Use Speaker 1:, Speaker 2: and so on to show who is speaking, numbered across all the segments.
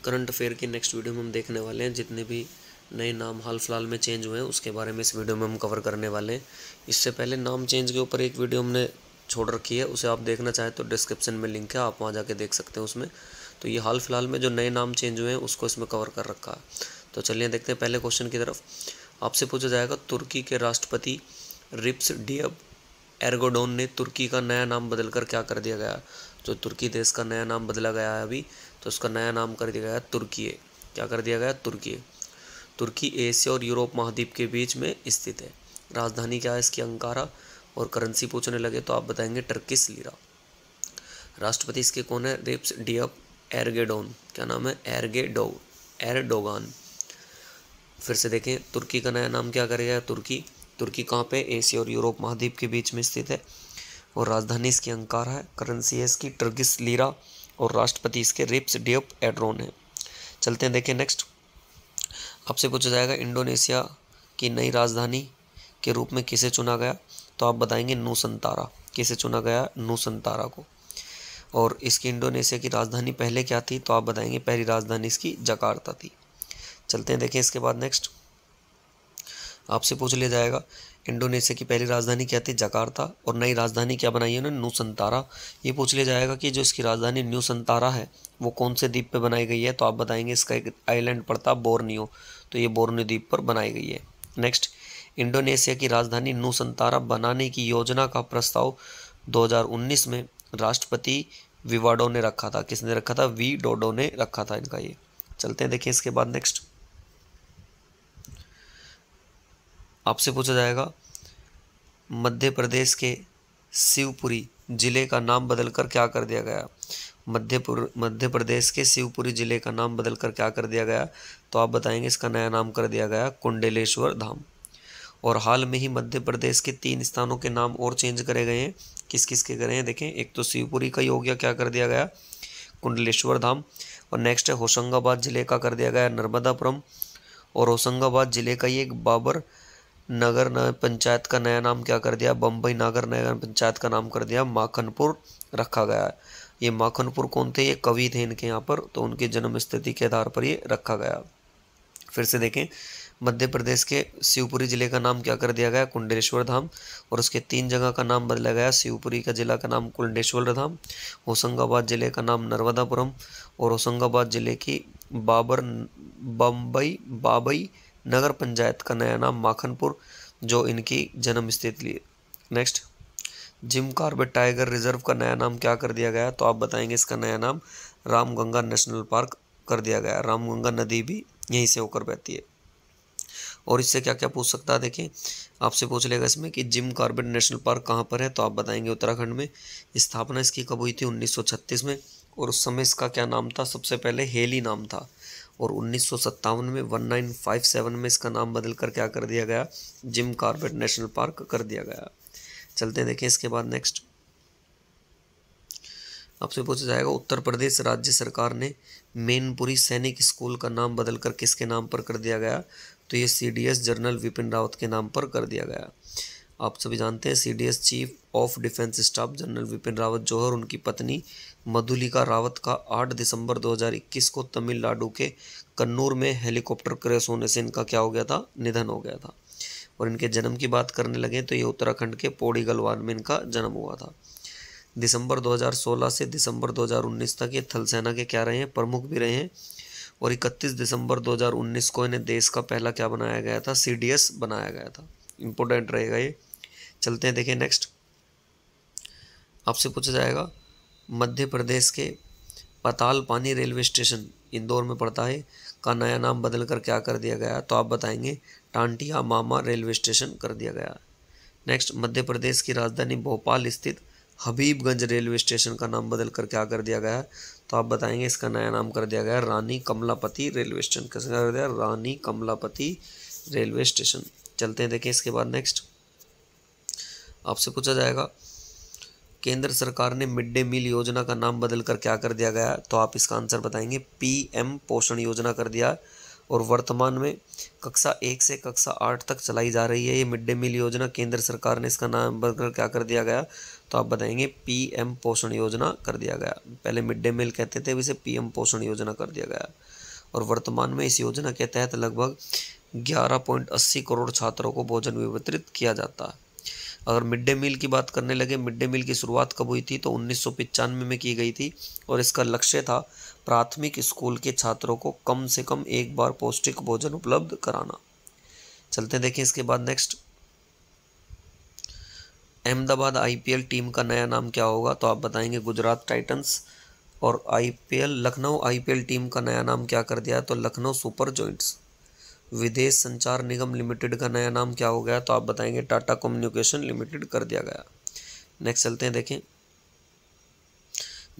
Speaker 1: Current affair की next video में हम देखने वाले हैं। जितने भी नए नाम हाल फिलहाल में चेंज हुए हैं उसके बारे में इस वीडियो में हम कवर करने वाले हैं। इससे पहले नाम चेंज के ऊपर एक वीडियो हमने छोड़ रखी है, उसे आप देखना चाहें तो डिस्क्रिप्शन में लिंक है, आप वहाँ जाके देख सकते हैं उसमें। तो ये हाल फिलहाल में जो नए नाम चेंज हुए हैं उसको इसमें कवर कर रखा है। तो चलिए देखते हैं पहले क्वेश्चन की तरफ। आपसे पूछा जाएगा, तुर्की के राष्ट्रपति रिप्स डियब एर्गोडोन ने तुर्की का नया नाम बदलकर क्या कर दिया गया। जो तुर्की देश का नया नाम बदला गया है अभी, तो उसका नया नाम कर दिया गया है तुर्की। क्या कर दिया गया? तुर्की। तुर्की एशिया और यूरोप महाद्वीप के बीच में स्थित है। राजधानी क्या है इसकी? अंकारा। और करेंसी पूछने लगे तो आप बताएंगे टर्किश लीरा। राष्ट्रपति इसके कौन है? रिप्स डियब एर्गेडोन। क्या नाम है? एर्डोगान। फिर से देखें, तुर्की का नया नाम क्या करेगा? तुर्की। तुर्की कहाँ पे? एशिया और यूरोप महाद्वीप के बीच में स्थित है और राजधानी इसकी अंकारा है। करेंसी है इसकी टर्किश लीरा और राष्ट्रपति इसके रिप्स डियब एर्डोगान है। चलते हैं देखें नेक्स्ट। आपसे पूछा जाएगा, इंडोनेशिया की नई राजधानी के रूप में किसे चुना गया? तो आप बताएंगे नूसंतारा। किसे चुना गया? नूसंतारा को। और इसकी इंडोनेशिया की राजधानी पहले क्या थी? तो आप बताएंगे पहली राजधानी इसकी जकार्ता थी। चलते हैं देखें इसके बाद नेक्स्ट। आपसे पूछ लिया जाएगा, इंडोनेशिया की पहली राजधानी क्या थी? जकार्ता। और नई राजधानी क्या बनाई है उन्होंने? नूसंतारा। ये पूछ लिया जाएगा कि जो इसकी राजधानी न्यूसंतारा है वो कौन से द्वीप पे बनाई गई है? तो आप बताएंगे इसका एक आइलैंड पड़ता बोर्नियो, तो ये बोर्नियो द्वीप पर बनाई गई है। नेक्स्ट, इंडोनेशिया की राजधानी नूसंतारा बनाने की योजना का प्रस्ताव 2019 में राष्ट्रपति विवाडो ने रखा था। किसने रखा था? विडोडो ने रखा था इनका ये। चलते हैं देखिए इसके बाद नेक्स्ट। आपसे पूछा जाएगा, मध्य प्रदेश के शिवपुरी जिले का नाम बदलकर क्या कर दिया गया? मध्य प्रदेश के शिवपुरी जिले का नाम बदलकर क्या कर दिया गया? तो आप बताएंगे इसका नया नाम कर दिया गया कुंडलेश्वर धाम। और हाल में ही मध्य प्रदेश के 3 स्थानों के नाम और चेंज करे गए हैं। किस किस के करे हैं देखें। एक तो शिवपुरी का ही हो गया, क्या कर दिया गया? कुंडलेश्वर धाम। और नेक्स्ट है होशंगाबाद जिले का कर दिया गया नर्मदापुरम। और होशंगाबाद जिले का ही एक बाबर नगर पंचायत का नया नाम क्या कर दिया? बम्बई नगर नगर पंचायत का नाम कर दिया माखनपुर रखा गया है। ये माखनपुर कौन थे? ये कवि थे इनके यहाँ पर, तो उनकी जन्म स्थिति के आधार पर ये रखा गया। फिर से देखें, मध्य प्रदेश के शिवपुरी जिले का नाम क्या कर दिया गया? कुंडलेश्वर धाम। और उसके 3 जगह का नाम बदला गया। शिवपुरी का जिला का नाम कुंडलेश्वर धाम, होशंगाबाद जिले का नाम नर्मदापुरम और होशंगाबाद जिले की बाबई नगर पंचायत का नया नाम माखनपुर, जो इनकी जन्म स्थिति। Next, Jim Corbett tiger reserve का नया नाम क्या कर दिया गया? तो आप बताएंगे इसका नया नाम रामगंगा नेशनल पार्क कर दिया गया। रामगंगा नदी भी यहीं से होकर बहती है। और इससे क्या क्या पूछ सकता है देखें, आपसे पूछ लेगा इसमें कि जिम कॉर्बेट नेशनल पार्क कहाँ पर है? तो आप बताएंगे उत्तराखंड में। स्थापना इसकी कब हुई थी? 1936 में। और उस समय इसका क्या नाम था? सबसे पहले हेली नाम था। और 1957 में 1957 में इसका नाम बदल कर क्या कर दिया गया? जिम कॉर्बेट नेशनल पार्क कर दिया गया। चलते हैं देखें इसके बाद नेक्स्ट। आपसे पूछा जाएगा, उत्तर प्रदेश राज्य सरकार ने मैनपुरी सैनिक स्कूल का नाम बदलकर किसके नाम पर कर दिया गया? तो ये सीडीएस जनरल विपिन रावत के नाम पर कर दिया गया। आप सभी जानते हैं CDS chief of defence staff general Vipin Rawat जो है, और उनकी पत्नी मधुलिका रावत का 8 दिसंबर 2021 को तमिलनाडु के कन्नूर में हेलीकॉप्टर क्रैश होने से इनका क्या हो गया था? निधन हो गया था। और इनके जन्म की बात करने लगे तो ये उत्तराखंड के पौड़ी गलवान में इनका जन्म हुआ था। दिसंबर 2016 से दिसंबर 2019 तक ये थल सेना के क्या रहे हैं? प्रमुख भी रहे हैं। और 31 दिसंबर 2019 को इन्हें देश का पहला क्या बनाया गया था? सीडीएस बनाया गया था। इंपॉर्टेंट रहेगा ये। चलते हैं देखें नेक्स्ट। आपसे पूछा जाएगा, मध्य प्रदेश के पतालपानी रेलवे स्टेशन इंदौर में पड़ता है का नया नाम बदलकर क्या कर दिया गया? तो आप बताएंगे टांटिया मामा रेलवे स्टेशन कर दिया गया। नेक्स्ट, मध्य प्रदेश की राजधानी भोपाल स्थित हबीबगंज रेलवे स्टेशन का नाम बदलकर क्या कर दिया गया? तो आप बताएंगे इसका नया नाम कर दिया गया रानी कमलापति रेलवे स्टेशन। कैसे कर दिया? रानी कमलापति रेलवे स्टेशन। चलते हैं देखें इसके बाद नेक्स्ट। आपसे पूछा जाएगा, केंद्र सरकार ने मिड डे मील योजना का नाम बदलकर क्या कर दिया गया? तो आप इसका आंसर बताएंगे पीएम पोषण योजना कर दिया। और वर्तमान में कक्षा 1 से कक्षा 8 तक चलाई जा रही है ये मिड डे मील योजना। केंद्र सरकार ने इसका नाम बदलकर क्या कर दिया गया? तो आप बताएंगे पीएम पोषण योजना कर दिया गया। पहले मिड डे मील कहते थे, इसे पीएम पोषण योजना कर दिया गया। और वर्तमान में इस योजना के तहत लगभग 11.80 करोड़ छात्रों को भोजन वितरित किया जाता है। अगर मिड डे मील की बात करने लगे, मिड डे मील की शुरुआत कब हुई थी तो 1995 में की गई थी और इसका लक्ष्य था प्राथमिक स्कूल के छात्रों को कम से कम एक बार पौष्टिक भोजन उपलब्ध कराना। चलते हैं देखें इसके बाद नेक्स्ट, अहमदाबाद आईपीएल टीम का नया नाम क्या होगा तो आप बताएंगे गुजरात टाइटंस। और लखनऊ आईपीएल टीम का नया नाम क्या कर दिया है तो लखनऊ सुपर जॉइंट्स। विदेश संचार निगम लिमिटेड का नया नाम क्या हो गया तो आप बताएंगे टाटा कम्युनिकेशन लिमिटेड कर दिया गया। नेक्स्ट चलते हैं देखें,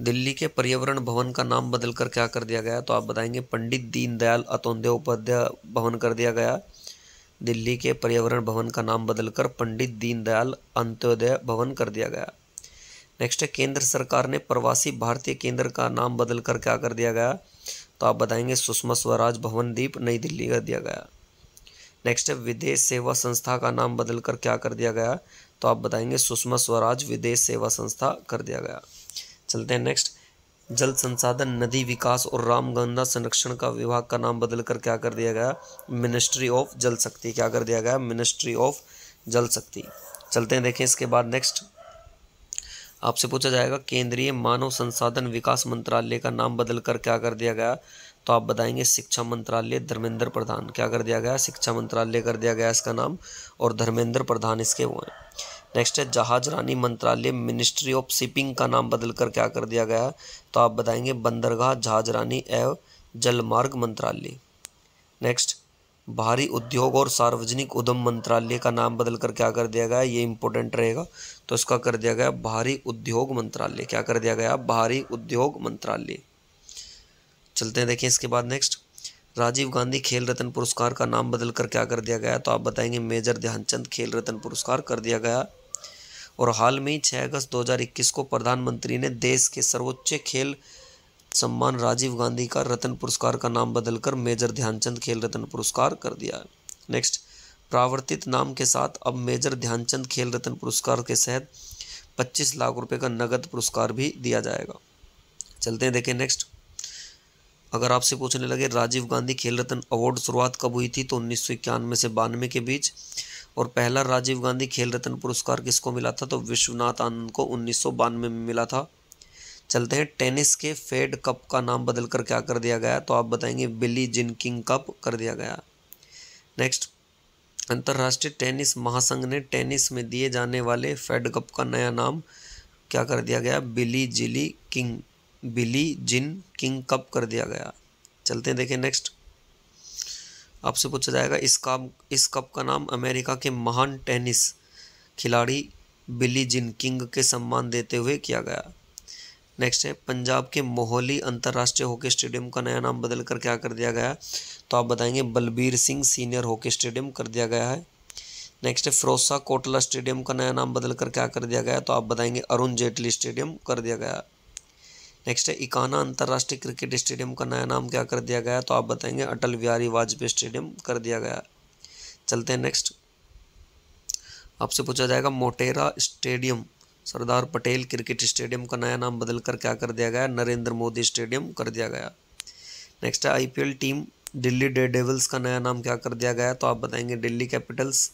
Speaker 1: दिल्ली के पर्यावरण भवन का नाम बदलकर क्या कर दिया गया तो आप बताएंगे पंडित दीनदयाल अंत्योदय उपाध्याय भवन कर दिया गया। दिल्ली के पर्यावरण भवन का नाम बदलकर पंडित दीनदयाल अंत्योदय भवन कर दिया गया। नेक्स्ट है, केंद्र सरकार ने प्रवासी भारतीय केंद्र का नाम बदलकर क्या कर दिया गया तो आप बताएंगे सुषमा स्वराज भवन द्वीप नई दिल्ली कर दिया गया। नेक्स्ट है, विदेश सेवा संस्था का नाम बदलकर क्या कर दिया गया तो आप बताएंगे सुषमा स्वराज विदेश सेवा संस्था कर दिया गया। चलते हैं नेक्स्ट, जल संसाधन नदी विकास और रामगंगा संरक्षण का विभाग का नाम बदलकर क्या कर दिया गया मिनिस्ट्री ऑफ जल शक्ति क्या कर दिया गया मिनिस्ट्री ऑफ जल शक्ति। चलते हैं देखें इसके बाद नेक्स्ट, आपसे पूछा जाएगा केंद्रीय मानव संसाधन विकास मंत्रालय का नाम बदलकर क्या कर दिया गया तो आप बताएंगे शिक्षा मंत्रालय धर्मेंद्र प्रधान क्या कर दिया गया शिक्षा मंत्रालय कर दिया गया इसका नाम और धर्मेंद्र प्रधान इसके वो हैं। नेक्स्ट है, जहाज रानी मंत्रालय मिनिस्ट्री ऑफ शिपिंग का नाम बदलकर क्या कर दिया गया तो आप बताएंगे बंदरगाह जहाज रानी एवं जलमार्ग मंत्रालय। नेक्स्ट, भारी उद्योग और सार्वजनिक उद्यम मंत्रालय का नाम बदलकर क्या कर दिया गया, ये इंपॉर्टेंट रहेगा तो इसका कर दिया गया भारी उद्योग मंत्रालय क्या कर दिया गया भारी उद्योग मंत्रालय। चलते हैं देखें इसके बाद नेक्स्ट, राजीव गांधी खेल रत्न पुरस्कार का नाम बदलकर क्या कर दिया गया तो आप बताएंगे मेजर ध्यानचंद खेल रत्न पुरस्कार कर दिया गया। और हाल में ही 6 अगस्त 2021 को प्रधानमंत्री ने देश के सर्वोच्च खेल सम्मान राजीव गांधी का रत्न पुरस्कार का नाम बदलकर मेजर ध्यानचंद खेल रत्न पुरस्कार कर दिया है। नेक्स्ट, प्रावर्तित नाम के साथ अब मेजर ध्यानचंद खेल रत्न पुरस्कार के तहत 25 लाख रुपए का नगद पुरस्कार भी दिया जाएगा। चलते हैं देखें नेक्स्ट, अगर आपसे पूछने लगे राजीव गांधी खेल रत्न अवार्ड शुरुआत कब हुई थी तो 1991 से 92 के बीच। और पहला राजीव गांधी खेल रत्न पुरस्कार किसको मिला था तो विश्वनाथ आनंद को 1992 में मिला था। चलते हैं, टेनिस के फेड कप का नाम बदलकर क्या कर दिया गया तो आप बताएंगे बिली जिन किंग कप कर दिया गया। नेक्स्ट, अंतर्राष्ट्रीय टेनिस महासंघ ने टेनिस में दिए जाने वाले फेड कप का नया नाम क्या कर दिया गया बिली जिन किंग कप कर दिया गया। चलते हैं देखें नेक्स्ट, आपसे पूछा जाएगा इस कप का नाम अमेरिका के महान टेनिस खिलाड़ी बिली जिन किंग के सम्मान देते हुए किया गया। नेक्स्ट है, पंजाब के मोहाली अंतर्राष्ट्रीय हॉकी स्टेडियम का नया नाम बदलकर क्या कर दिया गया तो आप बताएंगे Balbir Singh senior hockey stadium कर दिया गया है। नेक्स्ट है, फिरोज शाह कोटला स्टेडियम का नया नाम बदलकर क्या कर दिया गया तो आप बताएंगे अरुण जेटली स्टेडियम कर दिया गया। नेक्स्ट है, इकाना अंतर्राष्ट्रीय क्रिकेट स्टेडियम का नया नाम क्या कर दिया गया तो आप बताएंगे अटल बिहारी वाजपेयी स्टेडियम कर दिया गया। चलते हैं नेक्स्ट, आपसे पूछा जाएगा Motera stadium Sardar Patel cricket stadium का नया नाम बदलकर क्या कर दिया गया नरेंद्र मोदी स्टेडियम कर दिया गया। नेक्स्ट है, आईपीएल टीम दिल्ली डेयरडेविल्स का नया नाम क्या कर दिया गया तो आप बताएंगे दिल्ली कैपिटल्स।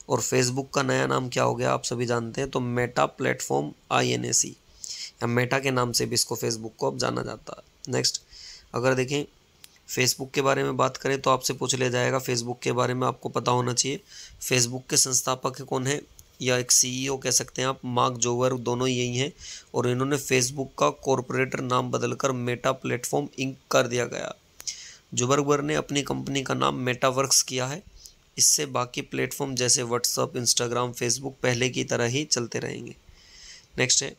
Speaker 1: और फेसबुक का नया नाम क्या हो गया आप सभी जानते हैं तो मेटा प्लेटफॉर्म INAC या मेटा के नाम से भी इसको फेसबुक को अब जाना जाता है। नेक्स्ट, अगर देखें फेसबुक के बारे में बात करें तो आपसे पूछ लिया जाएगा फेसबुक के बारे में आपको पता होना चाहिए फेसबुक के संस्थापक कौन है या एक CEO कह सकते हैं आप मार्क जुकरबर्ग दोनों यही हैं और इन्होंने फेसबुक का कॉरपोरेटर नाम बदलकर मेटा प्लेटफॉर्म इंक कर दिया गया। जुकरबर्ग ने अपनी कंपनी का नाम मेटावर्क्स किया है। इससे बाकी प्लेटफॉर्म जैसे व्हाट्सअप इंस्टाग्राम फेसबुक पहले की तरह ही चलते रहेंगे। नेक्स्ट है,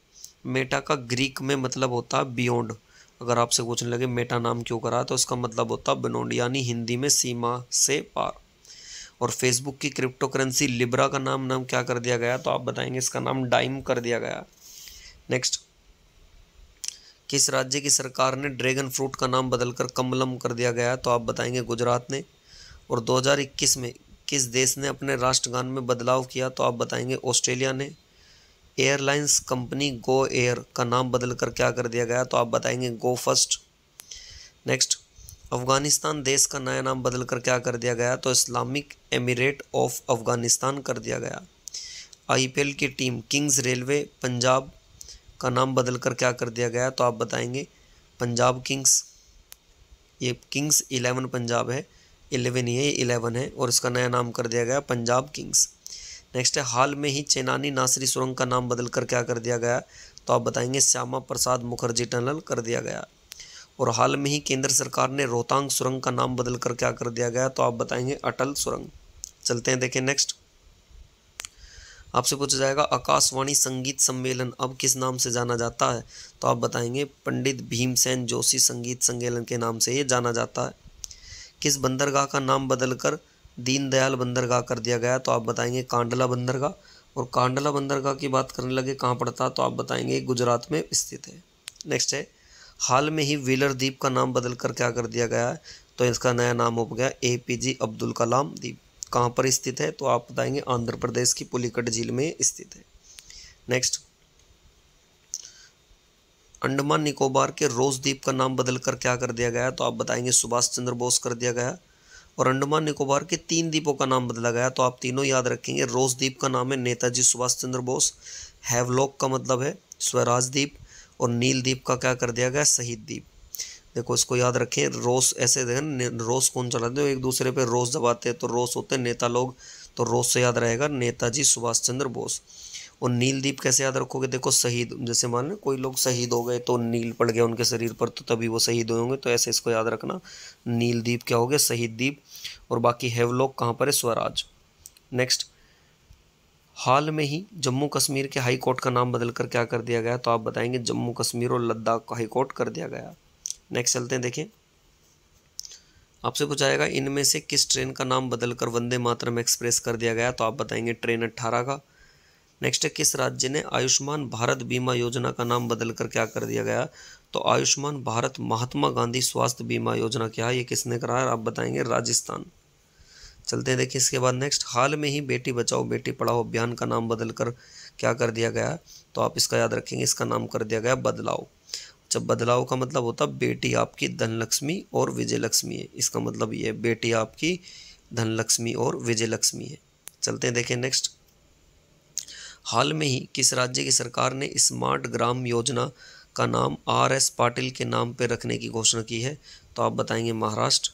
Speaker 1: मेटा का ग्रीक में मतलब होता है बियॉन्ड। अगर आपसे पूछने लगे मेटा नाम क्यों करा तो इसका मतलब होता है बियॉन्ड यानी हिंदी में सीमा से पार। और फेसबुक की क्रिप्टो करेंसी लिब्रा का नाम क्या कर दिया गया तो आप बताएंगे इसका नाम डाइम कर दिया गया। नेक्स्ट, किस राज्य की सरकार ने ड्रैगन फ्रूट का नाम बदलकर कमलम कर दिया गया तो आप बताएंगे गुजरात ने। और 2021 में किस देश ने अपने राष्ट्रगान में बदलाव किया तो आप बताएंगे ऑस्ट्रेलिया ने। एयरलाइंस कंपनी गो एयर का नाम बदलकर क्या कर दिया गया तो आप बताएंगे गो फर्स्ट। नेक्स्ट, अफगानिस्तान देश का नया नाम बदल कर क्या कर दिया गया, तो इस्लामिक एमिरेट ऑफ अफगानिस्तान कर दिया गया। आईपीएल की टीम किंग्स रेलवे पंजाब का नाम बदल कर क्या कर दिया गया, तो आप बताएंगे पंजाब किंग्स। ये किंग्स 11 पंजाब है, 11 ही है, ये 11 है और इसका नया नाम कर दिया गया पंजाब किंग्स। नेक्स्ट है हाल में ही चेनानी नासरी सुरंग का नाम बदल कर क्या कर दिया गया, तो आप बताएंगे श्यामा प्रसाद मुखर्जी टनल कर दिया गया। और हाल में ही केंद्र सरकार ने रोहतांग सुरंग का नाम बदल कर क्या कर दिया गया, तो आप बताएंगे अटल सुरंग। चलते हैं देखें नेक्स्ट। आपसे पूछा जाएगा आकाशवाणी संगीत सम्मेलन अब किस नाम से जाना जाता है, तो आप बताएंगे पंडित भीमसेन जोशी संगीत सम्मेलन के नाम से ये जाना जाता है। किस बंदरगाह का नाम बदलकर दीनदयाल बंदरगाह कर दिया गया, तो आप बताएंगे कांडला बंदरगाह। और कांडला बंदरगाह की बात करने लगे कहाँ पड़ता, तो आप बताएंगे गुजरात में स्थित है। नेक्स्ट है हाल में ही व्हीलर द्वीप का नाम बदलकर क्या कर दिया गया है, तो इसका नया नाम हो गया एपीजे अब्दुल कलाम द्वीप। कहाँ पर स्थित है, तो आप बताएंगे आंध्र प्रदेश की पुलिकट झील में स्थित है। नेक्स्ट अंडमान निकोबार के रोज द्वीप का नाम बदलकर क्या कर दिया गया, तो आप बताएंगे सुभाष चंद्र बोस कर दिया गया। और अंडमान निकोबार के 3 द्वीपों का नाम बदला गया, तो आप तीनों याद रखेंगे। रोज द्वीप का नाम है नेताजी सुभाष चंद्र बोस, हैवलॉक का मतलब है स्वराज द्वीप, और नील द्वीप का क्या कर दिया गया, शहीद द्वीप। देखो इसको याद रखें, रोस ऐसे देखें, रोस कौन चलाते हैं, एक दूसरे पे रोस दबाते हैं तो रोस होते हैं नेता लोग, तो रोस से याद रहेगा नेताजी सुभाष चंद्र बोस। और नील द्वीप कैसे याद रखोगे, देखो शहीद, जैसे मान लो कोई लोग शहीद हो गए तो नील पड़ गया उनके शरीर पर तो तभी वो शहीद होंगे, तो ऐसे इसको याद रखना। नील द्वीप क्या हो गया, शहीद द्वीप। और बाकी हैवलॉक कहाँ पर है, स्वराज। नेक्स्ट हाल में ही जम्मू कश्मीर के हाई कोर्ट का नाम बदलकर क्या कर दिया गया, तो आप बताएंगे जम्मू कश्मीर और लद्दाख का हाई कोर्ट कर दिया गया। नेक्स्ट चलते हैं देखें। आपसे पूछा जाएगा इनमें से किस ट्रेन का नाम बदलकर वंदे मातरम एक्सप्रेस कर दिया गया, तो आप बताएंगे ट्रेन 18 का। नेक्स्ट है किस राज्य ने आयुष्मान भारत बीमा योजना का नाम बदलकर क्या कर दिया गया, तो आयुष्मान भारत महात्मा गांधी स्वास्थ्य बीमा योजना क्या है, ये किसने कराया, आप बताएंगे राजस्थान। चलते हैं देखिए इसके बाद नेक्स्ट हाल में ही बेटी बचाओ बेटी पढ़ाओ अभियान का नाम बदलकर क्या कर दिया गया, तो आप इसका याद रखेंगे, इसका नाम कर दिया गया बदलाव। जब बदलाव का मतलब होता बेटी आपकी धनलक्ष्मी और विजय लक्ष्मी है, इसका मतलब ये बेटी आपकी धनलक्ष्मी और विजय लक्ष्मी है। चलते हैं देखें नेक्स्ट। हाल में ही किस राज्य की सरकार ने स्मार्ट ग्राम योजना का नाम RS पाटिल के नाम पर रखने की घोषणा की है, तो आप बताएंगे महाराष्ट्र।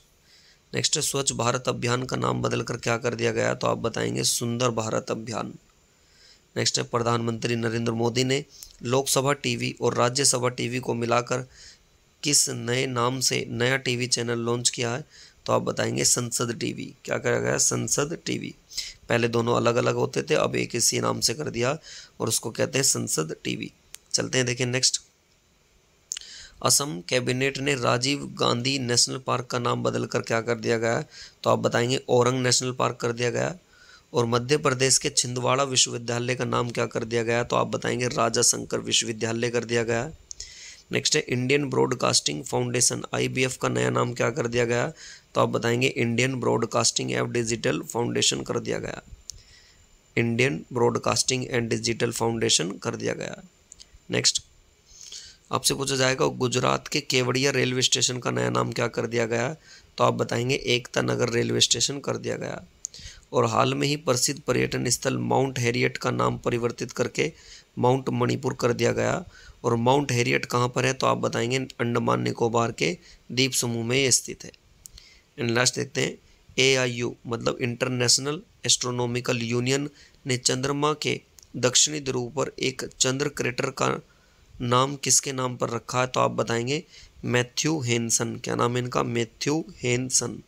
Speaker 1: नेक्स्ट है स्वच्छ भारत अभियान का नाम बदलकर क्या कर दिया गया, तो आप बताएंगे सुंदर भारत अभियान। नेक्स्ट है प्रधानमंत्री नरेंद्र मोदी ने लोकसभा टीवी और राज्यसभा टीवी को मिलाकर किस नए नाम से नया टीवी चैनल लॉन्च किया है, तो आप बताएंगे संसद टीवी। क्या करा गया, संसद टीवी। पहले दोनों अलग अलग होते थे, अब एक इसी नाम से कर दिया और उसको कहते हैं संसद टीवी। चलते हैं देखिए नेक्स्ट। असम कैबिनेट ने राजीव गांधी नेशनल पार्क का नाम बदलकर क्या कर दिया गया, तो आप बताएंगे औरंग नेशनल पार्क कर दिया गया। और मध्य प्रदेश के छिंदवाड़ा विश्वविद्यालय का नाम क्या कर दिया गया, तो आप बताएंगे राजा शंकर विश्वविद्यालय कर दिया गया। नेक्स्ट है इंडियन ब्रॉडकास्टिंग फाउंडेशन IBF का नया नाम क्या कर दिया गया, तो आप बताएंगे Indian broadcasting and digital foundation कर दिया गया। Indian broadcasting and digital foundation कर दिया गया। नेक्स्ट आपसे पूछा जाएगा गुजरात के केवड़िया रेलवे स्टेशन का नया नाम क्या कर दिया गया, तो आप बताएंगे एकता नगर रेलवे स्टेशन कर दिया गया। और हाल में ही प्रसिद्ध पर्यटन स्थल माउंट हैरियट का नाम परिवर्तित करके माउंट मणिपुर कर दिया गया। और माउंट हैरियट कहाँ पर है, तो आप बताएंगे अंडमान निकोबार के द्वीप समूह में ये स्थित है। एंड लास्ट देखते हैं AIU मतलब इंटरनेशनल एस्ट्रोनॉमिकल यूनियन ने चंद्रमा के दक्षिणी ध्रुव पर एक चंद्र क्रेटर का नाम किसके नाम पर रखा है, तो आप बताएंगे मैथ्यू हेनसन। क्या नाम है इनका, मैथ्यू हेनसन।